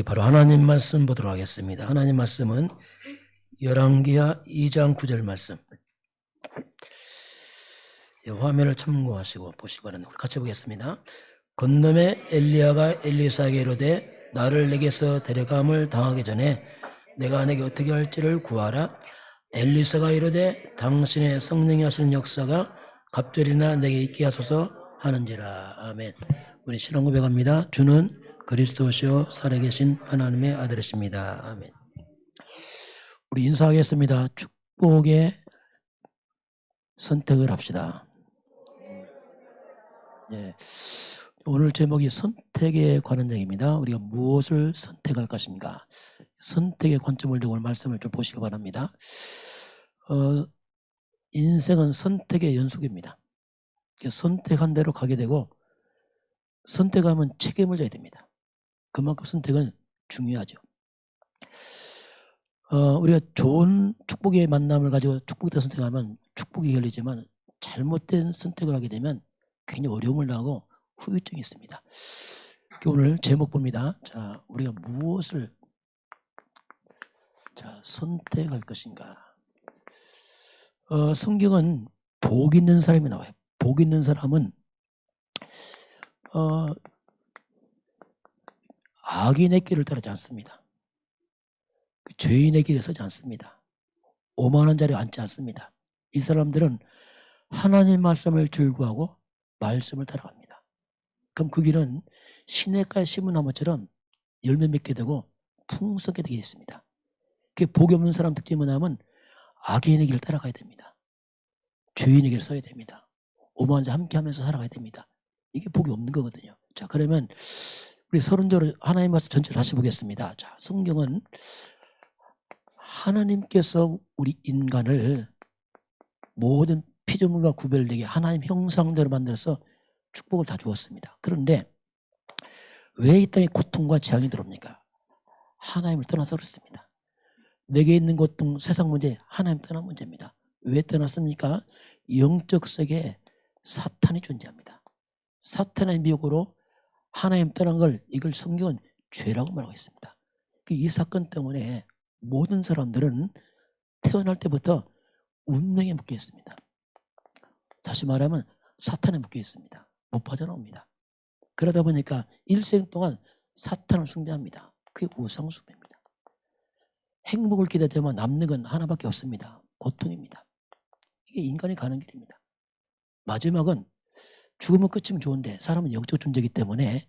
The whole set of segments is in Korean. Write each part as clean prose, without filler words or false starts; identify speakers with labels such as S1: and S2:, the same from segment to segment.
S1: 바로 하나님 말씀 보도록 하겠습니다. 하나님 말씀은 열왕기하 2장 9절 말씀. 화면을 참고하시고 보시기 바랍니다. 우리 같이 보겠습니다. 건너에 엘리야가 엘리사에게 이르되 나를 내게서 데려감을 당하기 전에 내가 내게 어떻게 할지를 구하라. 엘리사가 이르되 당신의 성령이 하시는 역사가 갑절이나 내게 있게 하소서 하는지라. 아멘. 우리 신앙 고백합니다. 주는 그리스도시요 살아계신 하나님의 아들이십니다. 아멘. 우리 인사하겠습니다. 축복의 선택을 합시다. 예. 오늘 제목이 선택에 관한 얘기입니다. 우리가 무엇을 선택할 것인가? 선택의 관점을 두고 오늘 말씀을 좀 보시기 바랍니다. 인생은 선택의 연속입니다. 선택한 대로 가게 되고 선택하면 책임을 져야 됩니다. 그만큼 선택은 중요하죠. 우리가 좋은 축복의 만남을 가지고 축복에 선택하면 축복이 열리지만 잘못된 선택을 하게 되면 굉장히 어려움을 당하고 후유증이 있습니다. 오늘 제목 봅니다. 자, 우리가 무엇을 선택할 것인가? 성경은 복 있는 사람이 나와요. 복 있는 사람은 악인의 길을 따르지 않습니다. 죄인의 길에 서지 않습니다. 오만한 자리에 앉지 않습니다. 이 사람들은 하나님 말씀을 즐거워하고 말씀을 따라갑니다. 그럼 그 길은 시냇가에 심은 나무처럼 열매 맺게 되고 풍성하게 되게 있습니다. 그게 복이 없는 사람 특징이 뭐냐면 악인의 길을 따라가야 됩니다. 죄인의 길을 서야 됩니다. 오만한 자 함께 하면서 살아가야 됩니다. 이게 복이 없는 거거든요. 자, 그러면 우리 서론적으로 하나님 말씀 전체 다시 보겠습니다. 자, 성경은 하나님께서 우리 인간을 모든 피조물과 구별되게 하나님 형상대로 만들어서 축복을 다 주었습니다. 그런데 왜 이 땅에 고통과 재앙이 들어옵니까? 하나님을 떠나서 그렇습니다. 내게 있는 고통, 세상 문제, 하나님 떠난 문제입니다. 왜 떠났습니까? 영적 세계에 사탄이 존재합니다. 사탄의 미혹으로 하나님 떠난 걸 이걸 성경은 죄라고 말하고 있습니다. 이 사건 때문에 모든 사람들은 태어날 때부터 운명에 묶여 있습니다. 다시 말하면 사탄에 묶여 있습니다. 못 빠져나옵니다. 그러다 보니까 일생 동안 사탄을 숭배합니다. 그게 우상 숭배입니다. 행복을 기대되면 남는 건 하나밖에 없습니다. 고통입니다. 이게 인간이 가는 길입니다. 마지막은 죽으면 끝이면 좋은데 사람은 영적 존재이기 때문에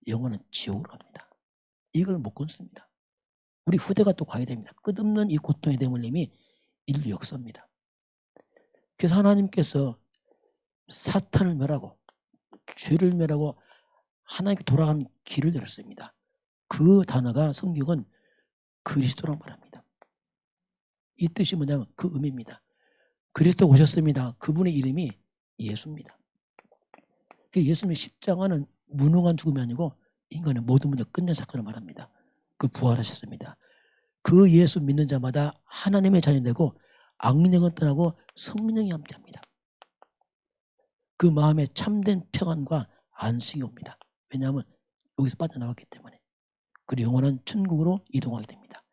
S1: 영혼은 지옥으로 갑니다. 이걸 못 끊습니다. 우리 후대가 또 가야 됩니다. 끝없는 이 고통의 대물림이 인류 역사입니다. 그래서 하나님께서 사탄을 멸하고 죄를 멸하고 하나님께 돌아가는 길을 열었습니다. 그 단어가 성경은 그리스도라고 말합니다. 이 뜻이 뭐냐면 그 의미입니다. 그리스도 오셨습니다. 그분의 이름이 예수입니다. 예수님의 십자가는 무능한 죽음이 아니고 인간의 모든 문제 끝낸 사건을 말합니다. 그 부활하셨습니다. 그 예수 믿는 자마다 하나님의 자녀 되고 악령은 떠나고 성령이 함께합니다. 그 마음에 참된 평안과 안식이 옵니다. 왜냐하면 여기서 빠져나왔기 때문에. 그리고 영원한 천국으로 이동하게 됩니다.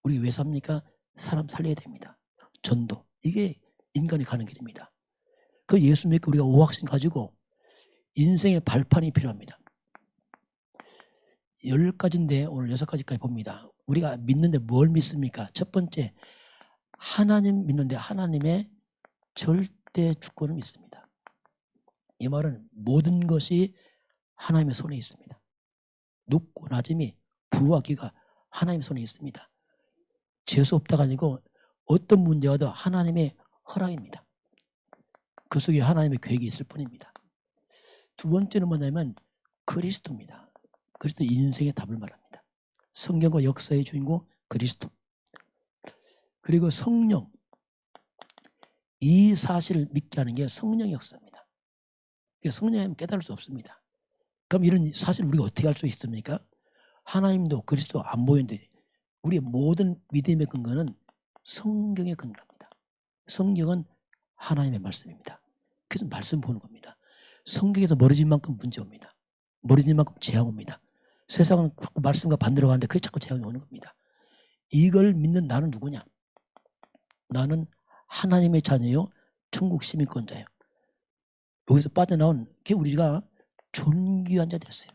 S1: 우리 왜 삽니까? 사람 살려야 됩니다. 전도. 이게 인간이 가는 길입니다. 그 예수 믿고 우리가 오확신 가지고 인생의 발판이 필요합니다. 10가지인데 오늘 6가지까지 봅니다. 우리가 믿는데 뭘 믿습니까? 첫 번째, 하나님 믿는데 하나님의 절대 주권을 믿습니다. 이 말은 모든 것이 하나님의 손에 있습니다. 높고 낮음이 부와 기가 하나님의 손에 있습니다. 재수 없다가 아니고 어떤 문제가 와도 하나님의 허락입니다. 그 속에 하나님의 계획이 있을 뿐입니다. 두 번째는 뭐냐면 그리스도입니다. 그리스도 인생의 답을 말합니다. 성경과 역사의 주인공 그리스도. 그리고 성령. 이 사실을 믿게 하는 게 성령의 역사입니다. 성령이면 깨달을 수 없습니다. 그럼 이런 사실 우리가 어떻게 할 수 있습니까? 하나님도 그리스도 안 보이는데 우리의 모든 믿음의 근거는 성경에 근거합니다. 성경은 하나님의 말씀입니다. 그래서 말씀 보는 겁니다. 성경에서 멀어진 만큼 문제 옵니다. 멀어진 만큼 재앙 옵니다. 세상은 자꾸 말씀과 반대로 가는데 그게 자꾸 재앙이 오는 겁니다. 이걸 믿는 나는 누구냐? 나는 하나님의 자녀요, 천국 시민권자예요. 여기서 빠져나온 게 우리가 존귀한 자 됐어요.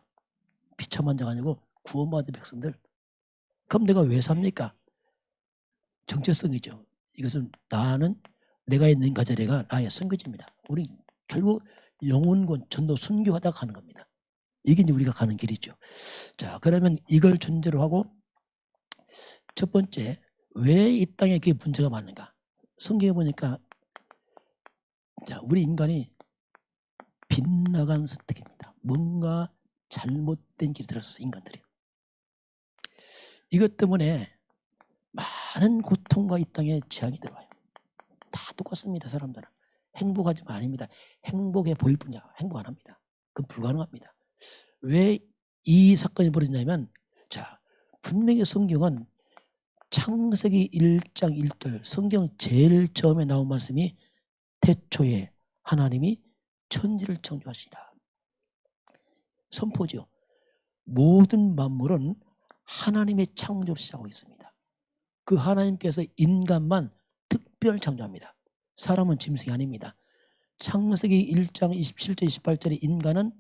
S1: 비참한 자가 아니고 구원받은 백성들. 그럼 내가 왜 삽니까? 정체성이죠. 이것은 나는 내가 있는 가자리가 나의 선교지입니다. 우리 결국 영혼권 전도 선교하다가 가는 겁니다. 이게 이제 우리가 가는 길이죠. 자, 그러면 이걸 전제로 하고 첫 번째, 왜 이 땅에 그게 문제가 많은가? 성경에 보니까 자, 우리 인간이 빗나간 선택입니다. 뭔가 잘못된 길에 들어서서 인간들이. 이것 때문에 많은 고통과 이 땅에 재앙이 들어와요. 다 똑같습니다. 사람들은. 행복하지만 아닙니다. 행복해 보일 뿐이야. 행복 안 합니다. 그건 불가능합니다. 왜 이 사건이 벌어지냐면, 자, 분명히 성경은 창세기 1장 1절, 성경 제일 처음에 나온 말씀이 태초에 하나님이 천지를 창조하시니라. 선포죠. 모든 만물은 하나님의 창조를 시작하고 있습니다. 그 하나님께서 인간만 특별 창조합니다. 사람은 짐승이 아닙니다. 창세기 1장 27절 28절에 인간은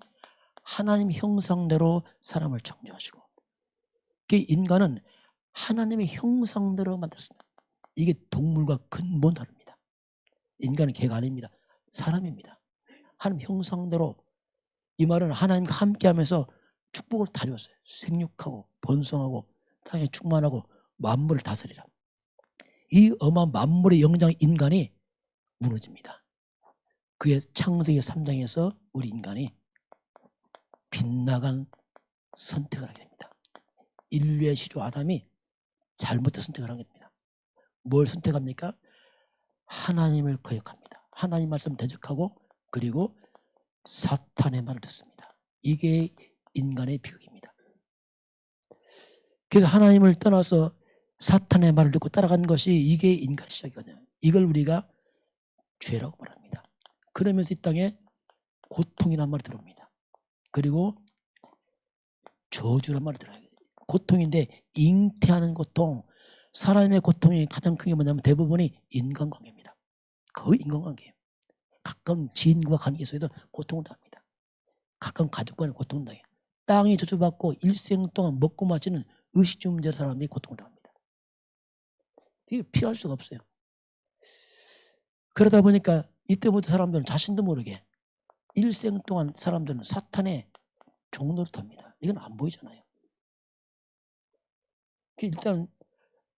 S1: 하나님 형상대로 사람을 창조하시고, 그 인간은 하나님의 형상대로 만들었습니다. 이게 동물과 근본 다릅니다. 인간은 개가 아닙니다. 사람입니다. 하나님 형상대로. 이 말은 하나님과 함께하면서 축복을 다 줬어요. 생육하고 번성하고 땅에 충만하고 만물을 다스리라. 이 어마어마한 만물의 영장 인간이 무너집니다. 그의 창세기 3장에서 우리 인간이 빗나간 선택을 하게 됩니다. 인류의 시조 아담이 잘못된 선택을 하게 됩니다. 뭘 선택합니까? 하나님을 거역합니다. 하나님 말씀 대적하고, 그리고 사탄의 말을 듣습니다. 이게 인간의 비극입니다. 그래서 하나님을 떠나서 사탄의 말을 듣고 따라간 것이 이게 인간의 시작이거든요. 이걸 우리가 죄라고 말합니다. 그러면서 이 땅에 고통이란 말이 들어옵니다. 그리고 저주란 말이 들어요. 고통인데 잉태하는 고통, 사람의 고통이 가장 큰 게 뭐냐면 대부분이 인간관계입니다. 거의 인간관계예요. 가까운 지인과 관계에서도 고통을 당합니다. 가까운 가족과의 고통을 당해요. 땅이 저주받고 일생 동안 먹고 마시는 의식주 문제로 사람이 고통을 당합니다. 이게 피할 수가 없어요. 그러다 보니까 이때부터 사람들은 자신도 모르게 일생 동안 사람들은 사탄의 종노릇합니다. 이건 안 보이잖아요. 일단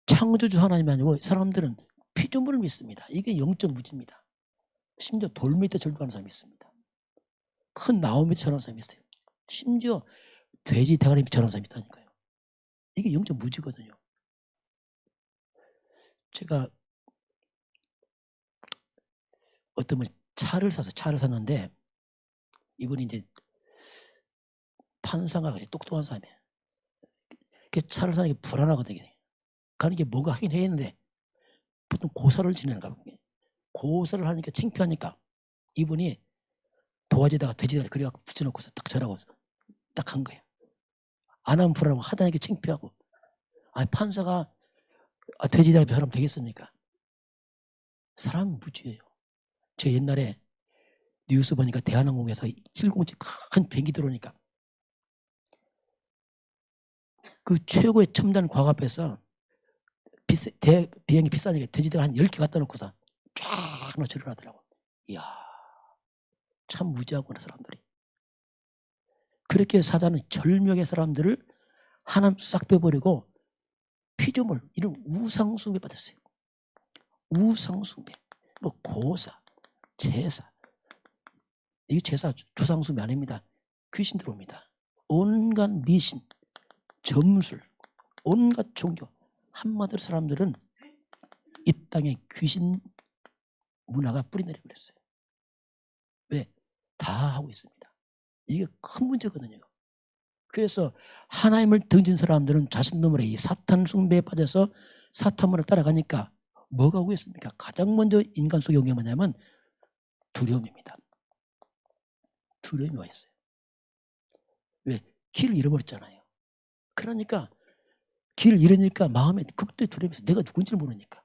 S1: 창조주 하나님이 아니고 사람들은 피조물을 믿습니다. 이게 영적 무지입니다. 심지어 돌 밑에 절반하는 사람이 있습니다. 큰 나무 밑에 절하는 사람이 있어요. 심지어 돼지 대가리 밑에 절하는 사람이 있다니까요. 이게 영적 무지거든요. 제가 어떤 분 차를 샀는데 이분이 이제 판사가 똑똑한 사람이에요. 차를 사는 게 불안하거든요. 가는 게 뭔가 하긴 해야 했는데 보통 고사를 지내는가 봐요. 고사를 하니까 창피하니까 이분이 도화지에다가 돼지다리 그래갖고 붙여놓고서 딱 절하고 딱 한 거예요. 안 하면 불안하고 하다니까 창피하고. 아니 판사가 돼지다리 절하면 되겠습니까? 사람은 무지예요. 제가 옛날에 뉴스 보니까 대한항공에서 707 큰 비행기 들어오니까 그 최고의 첨단 과학 앞에서 비행기 비싸니까 돼지들 한 10개 갖다 놓고서 쫙 노출을 하더라고. 이야, 참 무지하구나 사람들이. 그렇게 사단은 절명의 사람들을 하나님 싹 빼버리고 피조물, 이런 우상숭배 받았어요. 우상숭배, 뭐 고사, 제사. 이게 제사 조상숭배 아닙니다. 귀신 들어옵니다. 온갖 미신, 점술, 온갖 종교. 한마디로 사람들은 이 땅에 귀신 문화가 뿌리내려 버렸어요. 왜? 다 하고 있습니다. 이게 큰 문제거든요. 그래서 하나님을 등진 사람들은 자신들의 이 사탄 숭배에 빠져서 사탄문을 따라가니까 뭐가 오겠습니까? 가장 먼저 인간 속에 온 게 뭐냐면 두려움입니다. 두려움이 와 있어요. 왜? 길을 잃어버렸잖아요. 그러니까 길 잃으니까 마음에 극도의 두려움이 있어요. 내가 누군지 모르니까.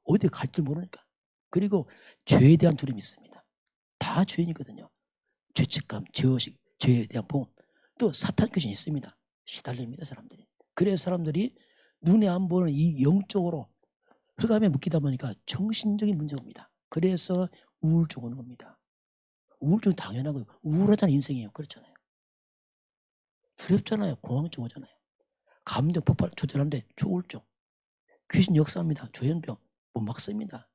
S1: 어디 갈지 모르니까. 그리고 죄에 대한 두려움이 있습니다. 다 죄인이거든요. 죄책감, 죄의식, 죄에 대한 보험. 또 사탄 귀신이 있습니다. 시달립니다, 사람들이. 그래서 사람들이 눈에 안 보는 이 영적으로 흑암에 묶이다 보니까 정신적인 문제가 옵니다. 그래서 우울증 오는 겁니다. 우울증은 당연하고 우울하잖아요. 인생이에요. 그렇잖아요. 두렵잖아요. 공황증 오잖아요. 감정 폭발 조절하는데 조울증. 귀신 역사입니다. 조현병 못 막습니다.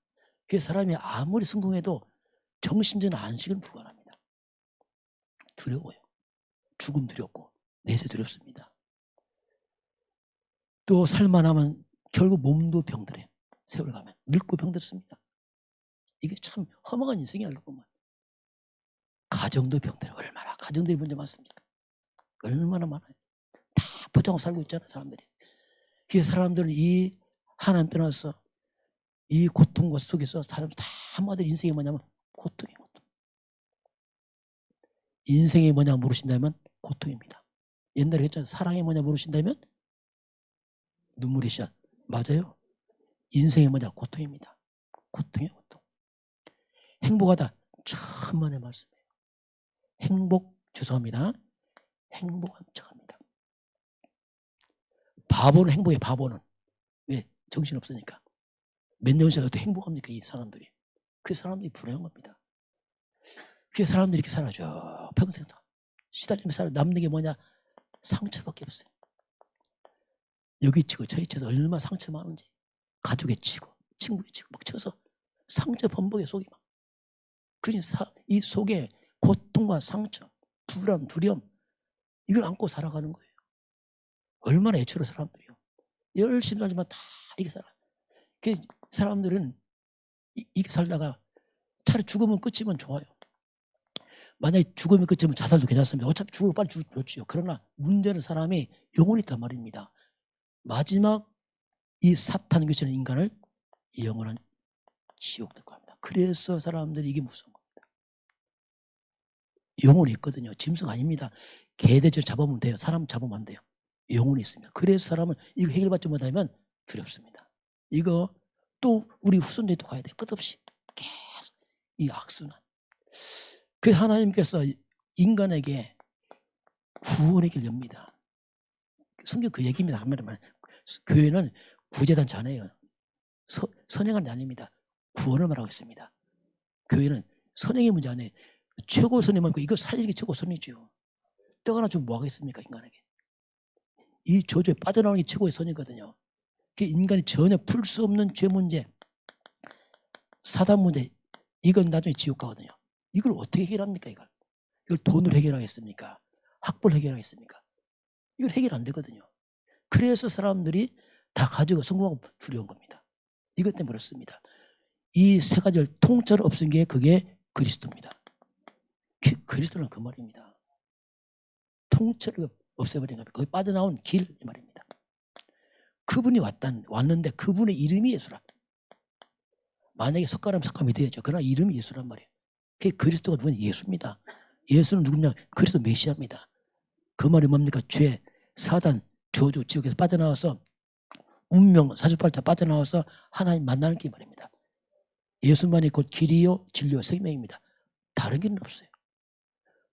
S1: 그래서 사람이 아무리 성공해도 정신적인 안식은 불가능합니다. 두려워요. 죽음 두렵고 내세 두렵습니다. 또 살만하면 결국 몸도 병들어요. 세월 가면 늙고 병들습니다. 이게 참 허망한 인생이 알고 보면. 가정도 병들어요. 얼마나 가정들이 문제 많습니까? 얼마나 많아요. 다 포장하고 살고 있잖아요. 사람들이. 그래서 사람들은 이 하나님 떠나서 이 고통과 속에서 사람들 다 한마디로 인생이 뭐냐면 고통이에요. 고통. 인생이 뭐냐 모르신다면 고통입니다. 옛날에 했잖아요. 사랑이 뭐냐 모르신다면 눈물의 씨앗. 맞아요. 인생이 뭐냐 고통입니다. 고통이에요. 고통. 행복하다. 천만의 말씀이에요. 행복 죄송합니다. 행복한 척합니다. 바보는 행복해. 바보는. 왜? 정신없으니까. 몇 년씩 어떻게 행복합니까? 이 사람들이. 그 사람들이 불행한 겁니다. 그 사람들이 이렇게 살아줘. 평생 시달리면서 살아. 남는 게 뭐냐? 상처밖에 없어요. 여기 치고 저기 쳐서 얼마나 상처 많은지. 가족에 치고 친구에 치고 막 쳐서 상처 범벅에 속이 막. 그러니까 이 속에 고통과 상처, 불안, 두려움 이걸 안고 살아가는 거예요. 얼마나 애처로 사람들이요. 열심히 살지만 다 이렇게 살아. 그 사람들은 이렇게 살다가 차라리 죽으면 끝이면 좋아요. 만약에 죽으면 끝이면 자살도 괜찮습니다. 어차피 죽으면 빨리 좋지요. 그러나 문제는 사람이 영혼이 있단 말입니다. 마지막 이 사탄 귀신은 인간을 영원한 지옥 들고 합니다. 그래서 사람들이 이게 무서운 겁니다. 영혼이 있거든요. 짐승 아닙니다. 개돼지를 잡으면 돼요. 사람 잡으면 안 돼요. 영혼이 있습니다. 그래서 사람은 이거 해결받지 못하면 두렵습니다. 이거 또 우리 후손들도 가야 돼요. 끝없이 계속 이 악순환. 그래서 하나님께서 인간에게 구원의 길을 엽니다. 성경 그 얘기입니다. 한마디로 말하면 교회는 구제단체 아니에요. 선행한 게 아닙니다. 구원을 말하고 있습니다. 교회는 선행의 문제 아니에요. 최고 선행만 있고 이거 살리는 게 최고 선이죠. 떡 하나 주면 뭐 하겠습니까? 인간에게. 이 저주에 빠져나오는 게 최고의 선이거든요. 인간이 전혀 풀 수 없는 죄 문제, 사단 문제, 이건 나중에 지옥 가거든요. 이걸 어떻게 해결합니까? 이걸 돈으로 해결하겠습니까? 학벌 해결하겠습니까? 이걸 해결 안 되거든요. 그래서 사람들이 다 가지고 성공하고 두려운 겁니다. 이것 때문에 그렇습니다. 이 세 가지를 통째로 없앤 게 그게 그리스도입니다. 그리스도는 그 말입니다. 통째로 없애버린 겁니다. 거기 빠져나온 길 이 말입니다. 그분이 왔는데 그분의 이름이 예수라. 만약에 석가람이 되었죠. 그러나 이름이 예수란 말이에요. 그리스도가 누구냐? 예수입니다. 예수는 누구냐? 그리스도 메시아입니다. 그 말이 뭡니까? 죄, 사단, 저주, 지옥에서 빠져나와서 운명, 사주팔자 빠져나와서 하나님 만나는 게 말입니다. 예수만이 곧 길이요, 진리요, 생명입니다. 다른 길은 없어요.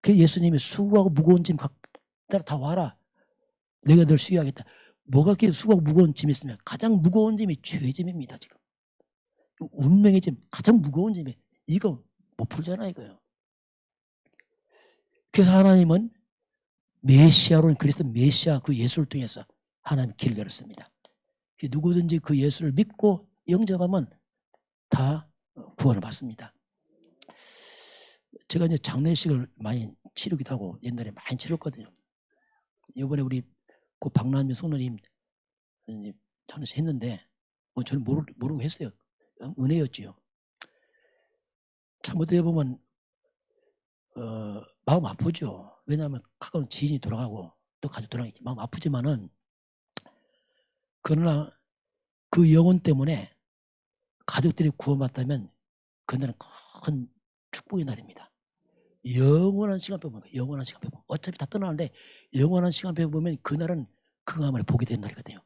S1: 그 예수님이 수고하고 무거운 짐 따라 다 와라. 내가 널 수유하겠다. 뭐가 그렇게 수고하고 무거운 짐이 있으면 가장 무거운 짐이 죄의 짐입니다. 지금 운명의 짐, 가장 무거운 짐이 이거 못 풀잖아 이거요. 그래서 하나님은 메시아로 그리스도 메시아 그 예수를 통해서 하나님 길을 열었습니다. 누구든지 그 예수를 믿고 영접하면 다 구원을 받습니다. 제가 이제 장례식을 많이 치르기도 하고 옛날에 많이 치렀거든요. 이번에 우리 그 박남준 성도님 장례식 했는데 저는 모르고 했어요. 은혜였지요. 참 어떻게 보면 마음 아프죠. 왜냐하면 가까운 지인이 돌아가고 또 가족 돌아가기 마음 아프지만은 그러나 그 영혼 때문에 가족들이 구원받다면 그날은 큰 축복의 날입니다. 영원한 시간 빼보면 영원한 시간 빼보면 어차피 다 떠나는데 영원한 시간 빼보면 그날은 그 가문에 복이 되는 날이거든요.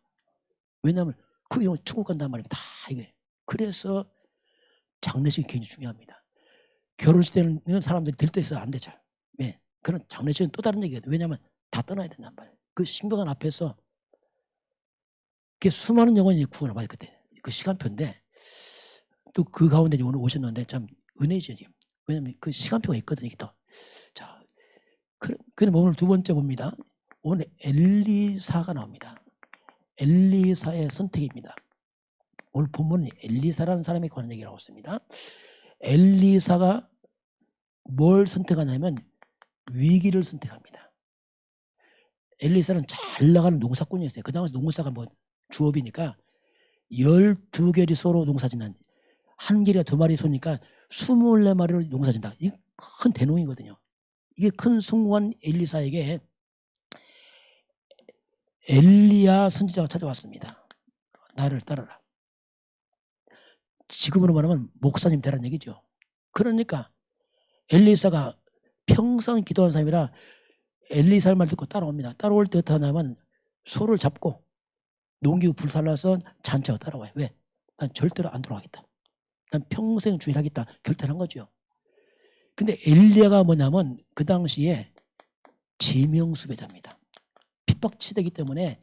S1: 왜냐하면 그 영혼 천국 간단 말입니다. 다 이게. 그래서 장례식이 굉장히 중요합니다. 결혼식 때는 사람들이 들떠있어서 안 되죠. 네. 그런 장례식은 또 다른 얘기거든요. 왜냐하면 다 떠나야 된단 말이에요. 그 신병관 앞에서 수많은 영혼이 구원을 받을 그때 그 시간표인데 또 그 가운데 오늘 오셨는데 참 은혜죠 지금. 왜냐하면 그 시간표가 있거든요. 또. 자, 그럼 오늘 두 번째 봅니다. 오늘 엘리사가 나옵니다. 엘리사의 선택입니다. 오늘 본문은 엘리사라는 사람에 관한 얘기를 하고 있습니다. 엘리사가 뭘 선택하냐면 위기를 선택합니다. 엘리사는 잘 나가는 농사꾼이었어요. 그 당시 농사가 뭐 주업이니까 12개리 소로 농사짓는 한 개리가 2마리 소니까 24마리로 농사진다. 이게 큰 대농이거든요. 이게 큰 성공한 엘리사에게 엘리야 선지자가 찾아왔습니다. 나를 따르라. 지금으로 말하면 목사님 되라는 얘기죠. 그러니까 엘리사가 평생 기도한 사람이라 엘리사의 말 듣고 따라옵니다. 따라올 때 어떻게 하냐면 소를 잡고 농기구 불살라서 잔치하고 따라와요. 왜? 난 절대로 안 돌아가겠다. 난 평생 주일하겠다. 결단한 거죠. 근데 엘리야가 뭐냐면 그 당시에 지명수배자입니다. 핍박치되기 때문에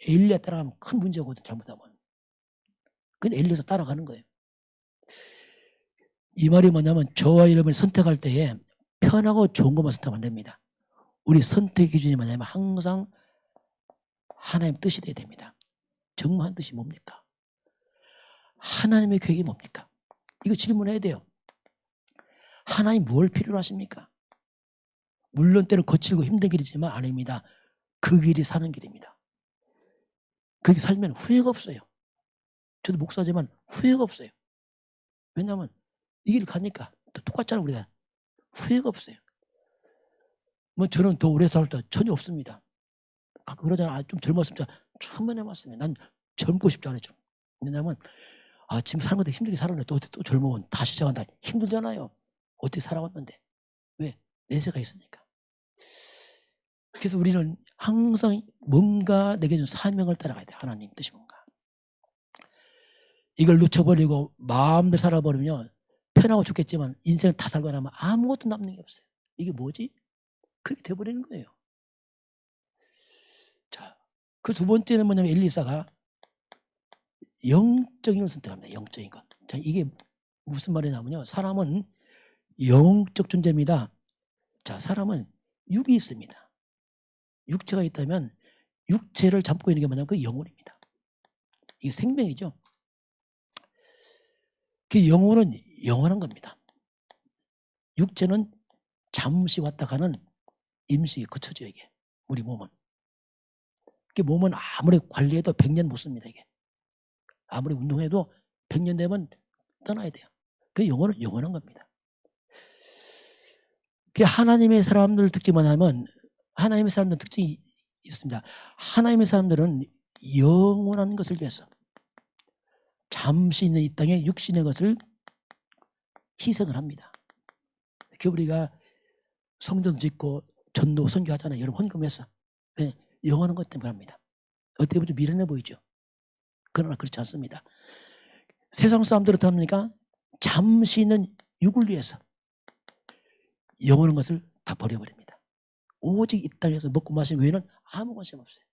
S1: 엘리야 따라가면 큰 문제거든. 잘못하면. 근데 엘리야서 따라가는 거예요. 이 말이 뭐냐면 저와 여러분이 선택할 때에 편하고 좋은 것만 선택하면 안 됩니다. 우리 선택 기준이 뭐냐면 항상 하나님 뜻이 돼야 됩니다. 정말 뜻이 뭡니까? 하나님의 계획이 뭡니까? 이거 질문해야 돼요. 하나님 뭘 필요로 하십니까? 물론 때는 거칠고 힘든 길이지만 아닙니다. 그 길이 사는 길입니다. 그렇게 살면 후회가 없어요. 저도 목사지만 후회가 없어요. 왜냐하면 이 길을 가니까 똑같잖아요. 우리가 후회가 없어요. 뭐 저는 더 오래 살 때 전혀 없습니다. 가끔 그러잖아. 좀 젊었으면 처음에 해봤습니다. 난 젊고 싶지 않아요. 왜냐하면 지금 사는 것도 힘들게 살았는데 또 젊으면 다시 시작한다. 힘들잖아요. 어떻게 살아왔는데. 왜? 내세가 있으니까. 그래서 우리는 항상 뭔가 내게 준 사명을 따라가야 돼. 하나님 뜻이 뭔가. 이걸 놓쳐버리고 마음대로 살아버리면 편하고 좋겠지만 인생을 다 살고 나면 아무것도 남는 게 없어요. 이게 뭐지? 그렇게 돼버리는 거예요. 자, 그 두 번째는 뭐냐면 엘리사가 영적인 걸 선택합니다. 영적인 것. 자, 이게 무슨 말이냐면요. 사람은 영적 존재입니다. 자, 사람은 육이 있습니다. 육체가 있다면 육체를 잡고 있는 게 뭐냐면 그 영혼입니다. 이게 생명이죠. 그 영혼은 영원한 겁니다. 육체는 잠시 왔다 가는 임시 거쳐져 이게. 우리 몸은. 그 몸은 아무리 관리해도 100년 못 씁니다. 이게. 아무리 운동해도 100년 되면 떠나야 돼요. 그 영혼은 영원한 겁니다. 그 하나님의 사람들 특징이 뭐냐면 하나님의 사람들 특징이 있습니다. 하나님의 사람들은 영원한 것을 위해서 잠시 있는 이 땅에 육신의 것을 희생을 합니다. 그 우리가 성전 짓고 전도 선교하잖아요. 여러분 헌금해서. 네, 영원한 것 때문에 합니다. 어떻게 보면 미련해 보이죠. 그러나 그렇지 않습니다. 세상 사람들은 어떻게 합니까? 잠시 있는 육을 위해서 영원한 것을 다 버려버립니다. 오직 이 땅에서 먹고 마시는 외에는 아무 관심 없어요.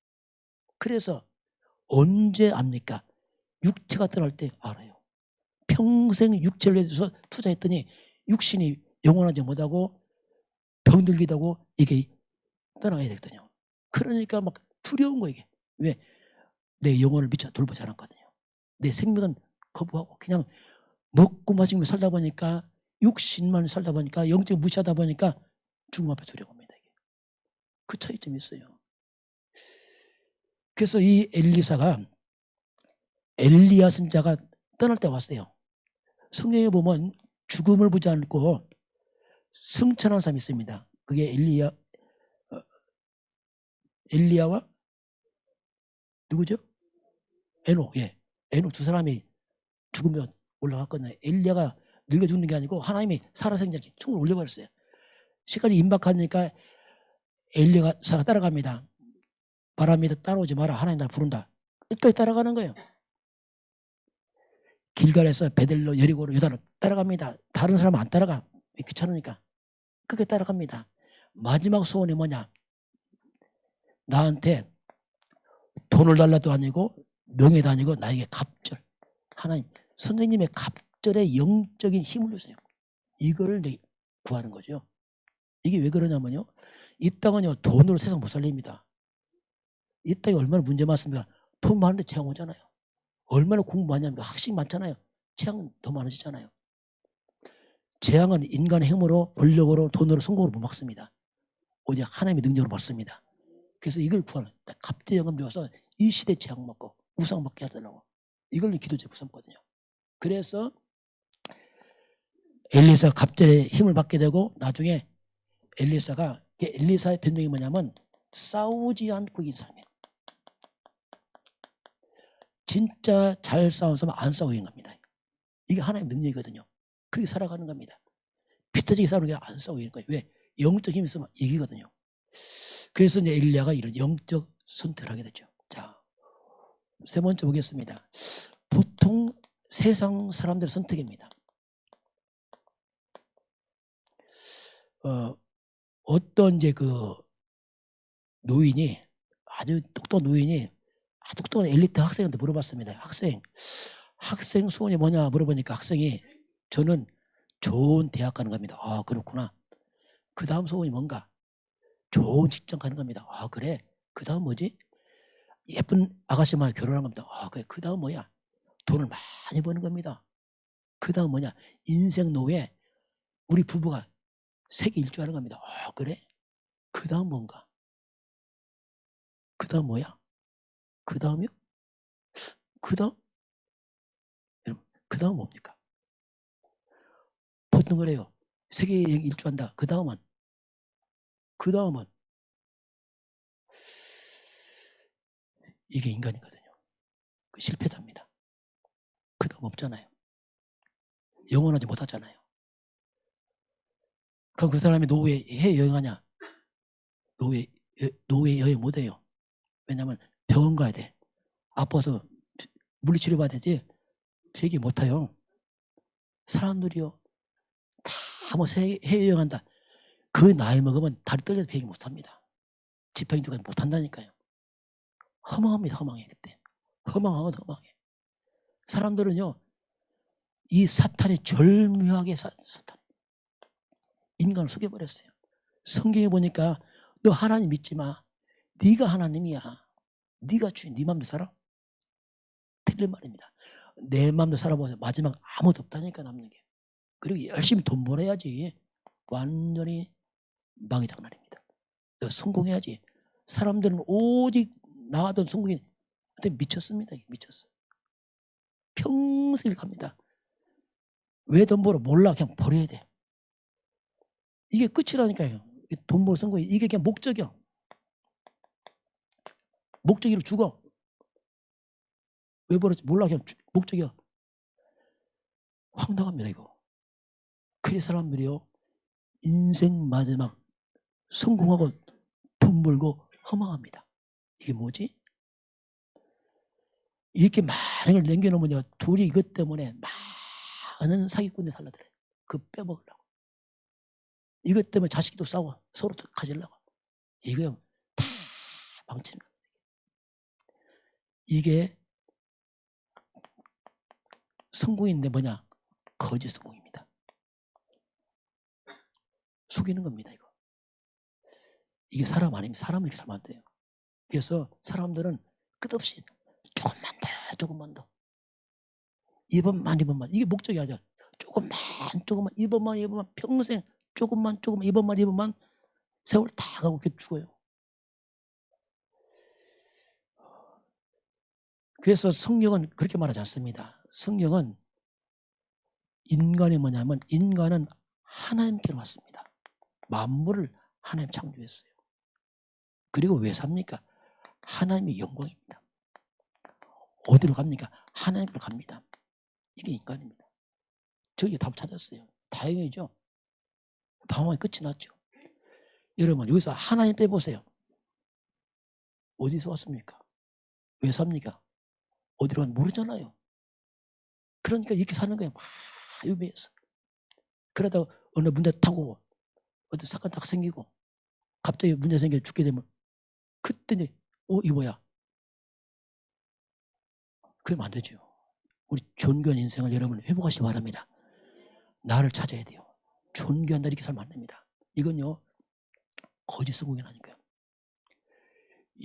S1: 그래서 언제 압니까? 육체가 떠날 때 알아요. 평생 육체를 위해서 투자했더니 육신이 영원하지 못하고 병들기도 하고 이게 떠나가야 되거든요. 그러니까 막 두려운 거예요. 이게. 왜? 내 영혼을 미처 돌보지 않았거든요. 내 생명은 거부하고 그냥 먹고 마시며 살다 보니까 육신만 살다 보니까 영적 무시하다 보니까 죽음 앞에 두려워합니다. 그 차이점이 있어요. 그래서 이 엘리사가 엘리야 선지자가 떠날 때 왔어요. 성경에 보면 죽음을 보지 않고 승천한 사람이 있습니다. 그게 엘리야와 누구죠? 에녹. 예. 에녹 두 사람이 죽으면 올라갔거든요. 엘리야가 늙어 죽는 게 아니고 하나님이 살아생전에 총을 올려버렸어요. 시간이 임박하니까 엘리야가 따라갑니다. 바람이다 따라오지 마라. 하나님 날 부른다. 끝까지 따라가는 거예요. 길갈에서 베델로 여리고로 요단을 따라갑니다. 다른 사람은 안 따라가. 귀찮으니까. 끝까지 따라갑니다. 마지막 소원이 뭐냐? 나한테 돈을 달라도 아니고 명예도 아니고 나에게 갑절. 하나님 선생님의 갑절에 영적인 힘을 주세요. 이걸 구하는 거죠. 이게 왜 그러냐면요. 이 땅은요 돈으로 세상 못 살립니다. 이 땅이 얼마나 문제 많습니까? 돈 많은데 재앙 오잖아요. 얼마나 공부 많이 합니까? 학식 많잖아요. 재앙은 더 많아지잖아요. 재앙은 인간의 힘으로 권력으로 돈으로 성공으로 못 막습니다. 오직 하나님의 능력으로 막습니다. 그래서 이걸 구하는 갑대영감 배워서 이 시대 재앙 먹고 우상 먹게 하더라고. 이걸 기도 제목 삼거든요. 그래서 엘리사 갑절의 힘을 받게 되고 나중에 엘리사의 변명이 뭐냐면 싸우지 않고 이긴 사람이에요. 진짜 잘 싸운 사람은 안 싸우고 있는 겁니다. 이게 하나님의 능력이거든요. 그렇게 살아가는 겁니다. 피터지게 싸우는 게 안 싸우고 있는 거예요. 왜? 영적 힘이 있으면 이기거든요. 그래서 이제 엘리야가 이런 영적 선택을 하게 되죠. 자, 세 번째 보겠습니다. 보통 세상 사람들의 선택입니다. 어떤 이제 그 노인이 아주 똑똑한 노인이 아주 똑똑한 엘리트 학생한테 물어봤습니다. 학생 소원이 뭐냐 물어보니까 학생이 저는 좋은 대학 가는 겁니다. 아 그렇구나. 그 다음 소원이 뭔가? 좋은 직장 가는 겁니다. 아 그래? 그 다음 뭐지? 예쁜 아가씨만 결혼한 겁니다. 아 그래? 그 다음 뭐야? 돈을 많이 버는 겁니다. 그 다음 뭐냐? 인생 노예 우리 부부가 세계 일주하는 겁니다. 아 그래? 그 다음 뭔가? 그 다음 뭐야? 그 다음이요? 그 다음? 그 다음 뭡니까? 보통 그래요. 세계 일주한다. 그 다음은 이게 인간이거든요. 그 실패자입니다. 그 다음 없잖아요. 영원하지 못하잖아요. 그럼 그 사람이 노후에 여행하냐? 노후에 여행 못해요. 왜냐하면 병원 가야 돼. 아파서 물리치료 받아야 되지. 비행기 못 타요. 사람들이요. 다 뭐 해외여행한다. 그 나이 먹으면 다리 떨려서 비행기 못 탑니다. 지팡이도 못 탄다니까요. 허망합니다. 허망해 그때. 허망하거든 허망해. 사람들은요. 이 사탄이 절묘하게 사탄 인간을 속여버렸어요. 성경에 보니까 너 하나님 믿지 마. 네가 하나님이야. 네가 주인. 네 맘대로 살아. 틀린 말입니다. 내 맘대로 살아보세요. 마지막 아무도 없다니까 남는 게. 그리고 열심히 돈 벌어야지. 완전히 망의 장난입니다. 너 성공해야지. 사람들은 오직 나와던 성공이 미쳤습니다. 미쳤어. 평생 갑니다. 왜 돈 벌어? 몰라. 그냥 버려야 돼. 이게 끝이라니까요. 돈 벌어 성공이 이게 그냥 목적이야. 목적이로 죽어. 왜 벌었지? 몰라. 그냥 목적이야. 황당합니다 이거. 그 사람들이요. 인생 마지막 성공하고 돈 벌고 허망합니다. 이게 뭐지? 이렇게 많은 걸 남겨놓으면 둘이 이것 때문에 많은 사기꾼들 살라들어요. 그 빼먹으려고. 이것 때문에 자식도 싸워. 서로 가지려고. 이거 다 망치는 거예요. 이게 성공인데 뭐냐? 거짓 성공입니다. 속이는 겁니다. 이게 사람 아닙니다. 사람을 이렇게 살면 안 돼요. 그래서 사람들은 끝없이 조금만 더 이번만 이게 목적이 아니야. 조금만 이번만 평생 조금만 이번만 세월 다 가고 이렇게 죽어요. 그래서 성경은 그렇게 말하지 않습니다. 성경은 인간이 뭐냐면 인간은 하나님께로 왔습니다. 만물을 하나님 창조했어요. 그리고 왜 삽니까? 하나님의 영광입니다. 어디로 갑니까? 하나님께로 갑니다. 이게 인간입니다. 저기 답 찾았어요. 다행이죠. 방황이 끝이 났죠. 여러분 여기서 하나님 빼보세요. 어디서 왔습니까? 왜 삽니까? 어디로 가는지 모르잖아요. 그러니까 이렇게 사는 거예요. 막 유배해서. 그러다가 어느 문제 타고 어디 사건 딱 생기고 갑자기 문제 생겨 죽게 되면 그때 이거 뭐야? 그러면 안 되죠. 우리 존귀한 인생을 여러분 회복하시기 바랍니다. 나를 찾아야 돼요. 존귀한다 이렇게 살면 안 됩니다. 이건요 거짓 성공이라니까요.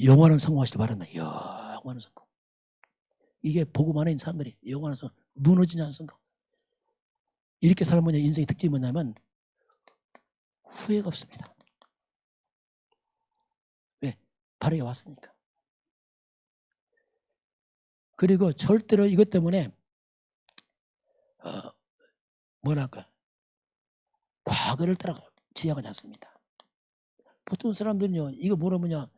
S1: 영원한 성공하시기 바랍니다. 영원한 성공. 이게 복음 안에 있는 사람들이 영원한 성공, 무너지지 않는 성공. 이렇게 살면 인생의 특징이 뭐냐면 후회가 없습니다. 왜? 바르게 왔으니까. 그리고 절대로 이것 때문에 뭐랄까 과거를 따라 지향하지 않습니다. 보통 사람들은요 이거 뭐라면요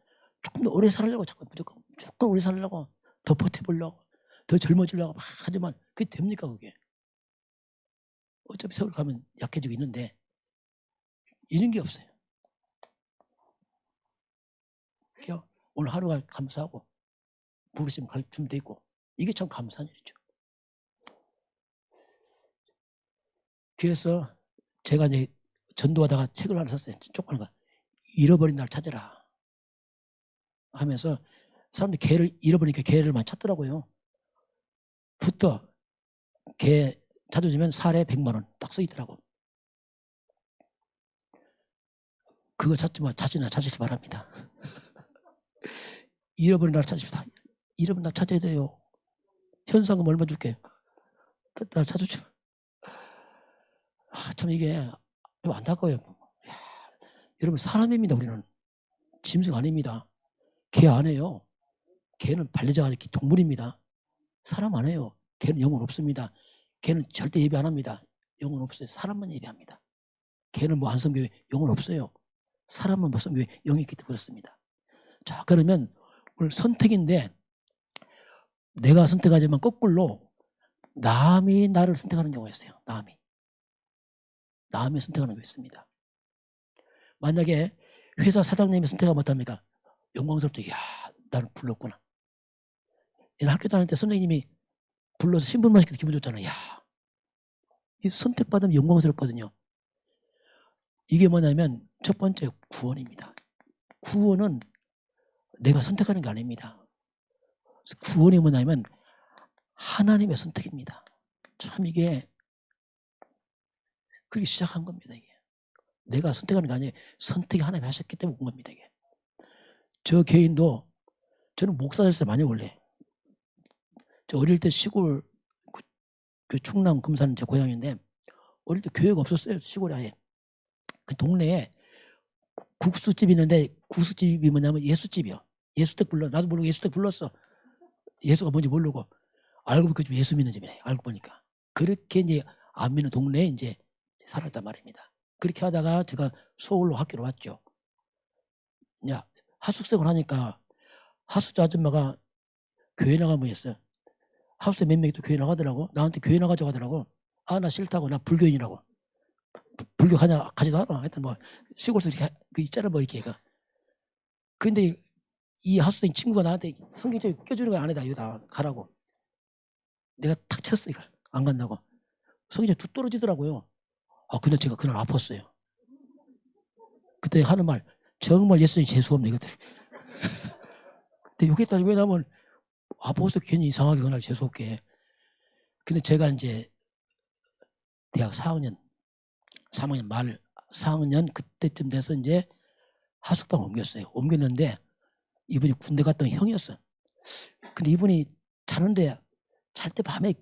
S1: 조금 더 오래 살려고 자꾸 무조건 조금 오래 살려고 더 버텨보려고 더 젊어지려고 막 하지만 그게 됩니까 그게? 어차피 세월 가면 약해지고 있는데 이런 게 없어요. 그러니까 오늘 하루가 감사하고 부르시면 갈 준비돼 있고 이게 참 감사한 일이죠. 그래서 제가 이제 전도하다가 책을 하나 썼어요. 조그만 거. 잃어버린 날 찾아라 하면서 사람들이 개를 잃어버리니까 개를 많이 찾더라고요. 부터 개 찾아주면 살에 100만 원 딱 써 있더라고. 그거 찾지만 자신이나 찾으시기 바랍니다. 잃어버린 날 찾읍시다. 잃어버린 날 찾아야 돼요. 현상금 얼마 줄게. 나 찾아주지. 참 이게 좀 안타까워요. 여러분 사람입니다. 우리는 짐승 아닙니다. 개 아니에요. 개는 반려자가 아니라 동물입니다. 사람 아니에요. 개는 영혼 없습니다. 개는 절대 예배 안 합니다. 영혼 없어요. 사람만 예배합니다. 개는 뭐 안 섬겨요. 영혼 없어요. 사람만 못 섬겨요. 영이 있기 때문에 그렇습니다. 자 그러면 오늘 선택인데 내가 선택하지만 거꾸로 남이 나를 선택하는 경우가 있어요. 남이 선택하는 게 있습니다. 만약에 회사 사장님이 선택하면 어떡합니까? 영광스럽죠. 이야 나를 불렀구나. 학교 다닐 때 선생님이 불러서 신분만 시켜도 기분 좋잖아요. 이야 이 선택받으면 영광스럽거든요. 이게 뭐냐면 첫 번째 구원입니다. 구원은 내가 선택하는 게 아닙니다. 구원이 뭐냐면 하나님의 선택입니다. 참 이게 그렇게 시작한 겁니다. 이게 내가 선택하는 게 아니에요. 선택이 하나님이 하셨기 때문에 온 겁니다. 이게 저 개인도 저는 목사였어요. 많이 원래 저 어릴 때 시골 그 충남 금산 제 고향인데 어릴 때 교회가 없었어요. 시골에 아예 그 동네에 국수집이 있는데 국수집이 뭐냐면 예수집이요. 예수댁 불러 나도 모르고 예수댁 불렀어. 예수가 뭔지 모르고 알고 보니까 좀 예수 믿는 집이네. 알고 보니까 그렇게 이제 안 믿는 동네에 이제 살았단 말입니다. 그렇게 하다가 제가 서울로 학교로 왔죠. 야 하숙생을 하니까 하숙자 아줌마가 교회 나가면 했어요. 하숙생 몇 명이 또 교회 나가더라고. 나한테 교회 나가자고 하더라고. 아 나 싫다고 나 불교인이라고. 불교 가지도 않아. 하여튼 뭐 시골에서 이렇게 그 있잖아 뭐 이렇게 가. 근데 이 하숙생 친구가 나한테 성경책에 껴주는 거 아니다. 이거 다 가라고. 내가 탁 쳤어 이걸. 안 간다고. 성경책 뚝 떨어지더라고요. 근데 제가 그날 아팠어요. 그때 하는 말 정말 예수님 재수없네 이것들. 근데 욕했다니 왜냐면 아파서 괜히 이상하게 그날 재수없게. 근데 제가 이제 대학 4학년 말 4학년 그때쯤 돼서 이제 하숙방 옮겼어요. 옮겼는데 이분이 군대 갔던 형이었어. 근데 이분이 자는데 잘 때 밤에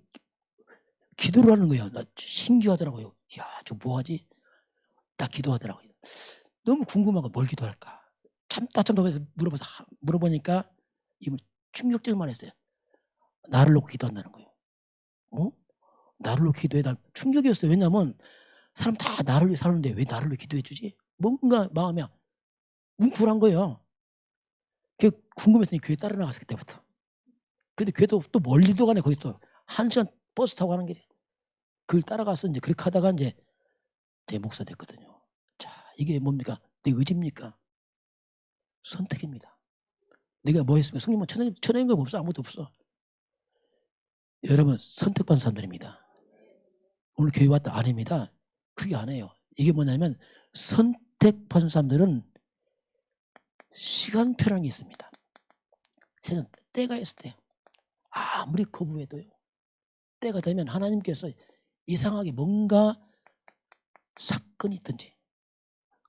S1: 기도를 하는 거예요. 나 신기하더라고요. 야, 저 뭐하지? 딱 기도하더라고요. 너무 궁금한 거 뭘 기도할까? 참다 해서 물어보니까 이분 충격적인 말 했어요. 나를 놓고 기도한다는 거예요. 나를 놓고 기도해. 난 충격이었어요. 왜냐면 사람 다 나를 위해 사는데 왜 나를 위해 기도해 주지? 뭔가 마음이 웅크한 거예요. 그게 궁금했으니 교회 따라 나갔을 때부터. 근데 교회도 또 멀리도 가네. 거기서 1시간 버스 타고 가는 길에. 그걸 따라가서 이제 그렇게 하다가 이제 제 목사 됐거든요. 자, 이게 뭡니까? 내 의지입니까? 선택입니다. 네가 뭐 했으면 성령만 천행인 거 없어. 아무것도 없어. 여러분 선택받은 사람들입니다. 오늘 교회 왔다 아닙니다. 그게 아니에요. 이게 뭐냐면 선택받은 사람들은 시간표라는 게 있습니다. 때가 있을 때 아무리 거부해도요. 때가 되면 하나님께서 이상하게 뭔가 사건이 있든지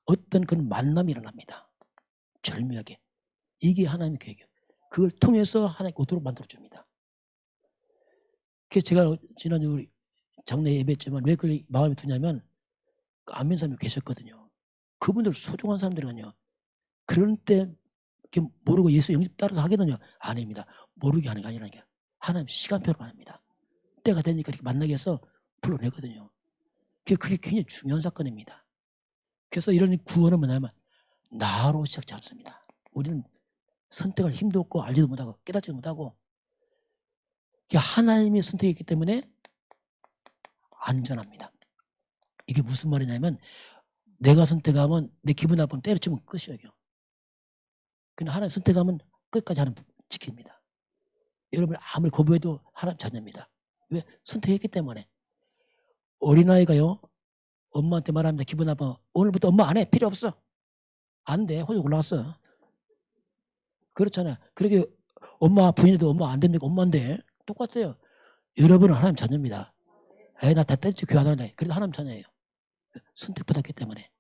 S1: 어떤 그런 만남이 일어납니다. 절묘하게. 이게 하나님의 계획이에요. 그걸 통해서 하나님께 오도록 만들어줍니다. 그래서 제가 지난주 우리 장례 예배했지만 왜 그걸 마음에 두냐면 안 믿는 사람이 계셨거든요. 그분들 소중한 사람들은요. 그런 때 모르고 예수 영접 따라서 하겠느냐? 아닙니다. 모르게 하는 게 아니라니까. 하나님 시간표로 합니다. 때가 되니까 이렇게 만나게 해서 불러내거든요. 그게 굉장히 중요한 사건입니다. 그래서 이런 구원은 뭐냐면 나로 시작하지 않습니다. 우리는 선택할 힘도 없고 알지도 못하고 깨닫지도 못하고 하나님이 선택했기 때문에 안전합니다. 이게 무슨 말이냐면 내가 선택하면 내 기분 나쁘면 때려치면 끝이에요. 그냥 하나님 선택하면 끝까지 하나님 지킵니다. 여러분 아무리 거부해도 하나님 자녀입니다. 왜? 선택했기 때문에. 어린아이가요. 엄마한테 말합니다. 기분 나빠. 오늘부터 엄마 안 해. 필요 없어. 안 돼. 혼자 올라왔어. 그렇잖아요. 그렇게 엄마 부인해도 엄마 안 됩니까? 엄마인데. 똑같아요. 여러분은 하나님 자녀입니다. 나 다 때렸지. 교회 안 하네. 그래도 하나님 자녀예요. 선택받았기 때문에.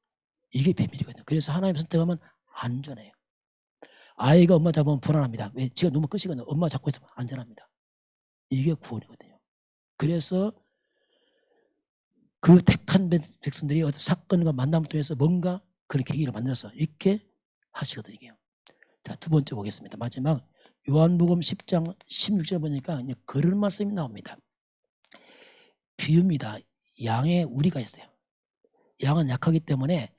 S1: 이게 비밀이거든요. 그래서 하나님 선택하면 안전해요. 아이가 엄마 잡으면 불안합니다. 왜? 지가 너무 끝이거든요. 엄마 잡고 있으면 안전합니다. 이게 구원이거든요. 그래서 그 택한 백성들이 어떤 사건과 만남을 통해서 뭔가 그런 계기를 만들어서 이렇게 하시거든요. 이게요. 자, 두 번째 보겠습니다. 마지막 요한복음 10장 16절 보니까 이제 그런 말씀이 나옵니다. 비유입니다. 양에 우리가 있어요. 양은 약하기 때문에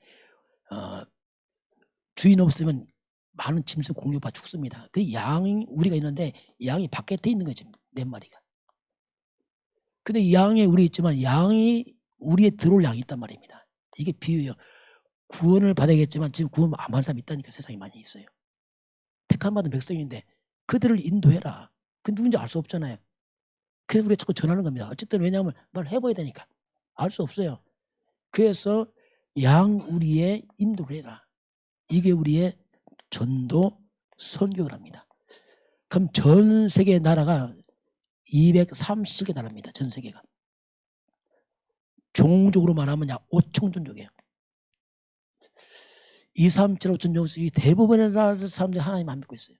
S1: 주인 없으면 많은 짐승 공격받아 죽습니다. 그 양이 우리가 있는데 양이 밖에 있는 거지 몇 마리가. 근데 양에 우리 있지만 양이 우리에 들어올 양이 있단 말입니다. 이게 비유예요. 구원을 받아야겠지만 지금 구원 안 받는 사람이 있다니까. 세상에 많이 있어요. 택함 받은 백성인데 그들을 인도해라. 그 누군지 알 수 없잖아요. 그래서 우리가 자꾸 전하는 겁니다. 어쨌든 왜냐하면 말 해봐야 되니까. 알 수 없어요. 그래서 양 우리의 인도를 해라. 이게 우리의 전도 선교를 합니다. 그럼 전 세계 나라가 230개 나라입니다. 전 세계가. 종족으로 말하면 약 5천 종족이에요. 2, 3, 7, 5천 종족이 대부분의 나라 사람들이 하나님 안 믿고 있어요.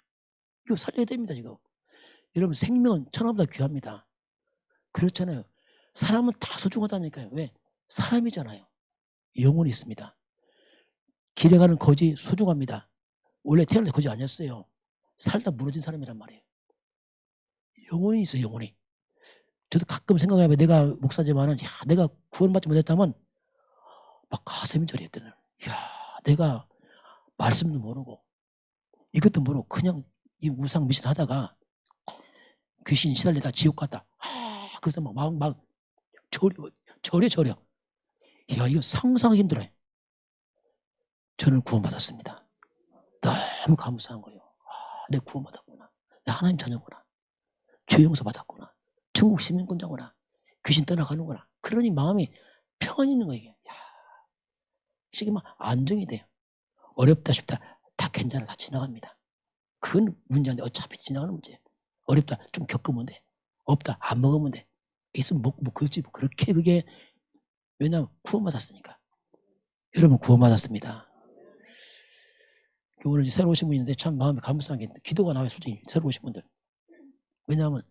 S1: 이거 살려야 됩니다. 이거. 여러분 생명은 천하보다 귀합니다. 그렇잖아요. 사람은 다 소중하다니까요. 왜? 사람이잖아요. 영혼이 있습니다. 길에 가는 거지 소중합니다. 원래 태어날 때 거지 아니었어요. 살다 무너진 사람이란 말이에요. 영혼이 있어요. 영혼이. 저도 가끔 생각해보면 내가 목사지만은 내가 구원받지 못했다면 막 가슴이 저렸대요. 내가 말씀도 모르고 이것도 모르고 그냥 이 우상 미신 하다가 귀신 시달리다 지옥 갔다. 그래서 막 저려. 이거 상상하기 힘들어요. 저는 구원받았습니다. 너무 감사한 거예요. 내가 구원받았구나. 내가 하나님 자녀구나. 죄 용서 받았구나. 천국 시민권자구나. 귀신 떠나가는구나. 그러니 마음이 평안이 있는 거예요. 지금 안정이 돼요. 어렵다 싶다 다 괜찮아. 다 지나갑니다. 그건 문제인데 어차피 지나가는 문제예요. 어렵다 좀 겪으면 돼. 없다 안 먹으면 돼. 있으면 먹고 그렇지 그렇게 그게 왜냐하면 구원받았으니까. 여러분 구원받았습니다. 오늘 새로 오신 분인데 참 마음이 감사한 게 기도가 나와요. 솔직히 새로 오신 분들. 왜냐하면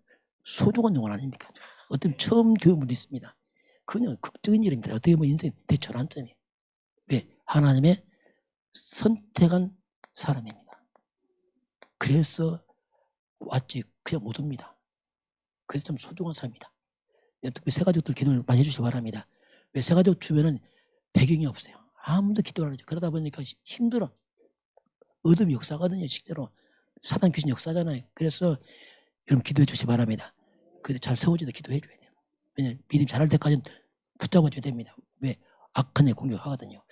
S1: 소중한 영혼 아닙니까? 어떤 처음 교회 분도 있습니다. 그냥 극적인 일입니다. 어떻게 보면 인생 대전환점이에요. 왜? 하나님의 선택한 사람입니다. 그래서 왔지 그냥 못 옵니다. 그래서 참 소중한 사람입니다. 특히 새가족들 기도를 많이 해주시기 바랍니다. 왜? 새가족 주변은 배경이 없어요. 아무도 기도를 안 하죠. 그러다 보니까 힘들어. 어둠 역사거든요. 실제로 사단 귀신 역사잖아요. 그래서 여러분 기도해 주시기 바랍니다. 근데 잘 세워져도 기도해 줘야 돼요. 왜냐하면 믿음 잘할 때까지는 붙잡아 줘야 됩니다. 왜? 악한 애 공격하거든요.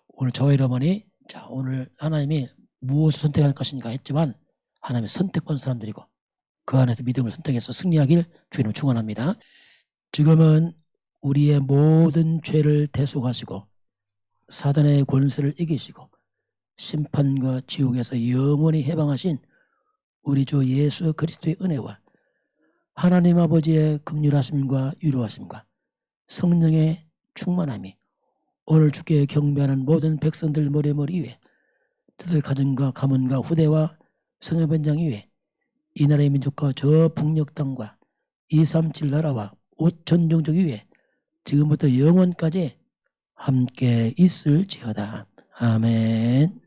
S1: 오늘 저와 여러분이 자 오늘 하나님이 무엇을 선택할 것인가 했지만 하나님의 선택받은 사람들이고 그 안에서 믿음을 선택해서 승리하길 주님 축원합니다. 지금은 우리의 모든 죄를 대속하시고 사단의 권세를 이기시고 심판과 지옥에서 영원히 해방하신 우리 주 예수 그리스도의 은혜와 하나님 아버지의 긍휼하심과 위로하심과 성령의 충만함이 오늘 주께 경배하는 모든 백성들 머리머리 위에 저들 가정과 가문과 후대와 성회변장 위에 이 나라의 민족과 저 북녘 땅과 237 나라와 5천 종족 위에 지금부터 영원까지 함께 있을지어다. 아멘.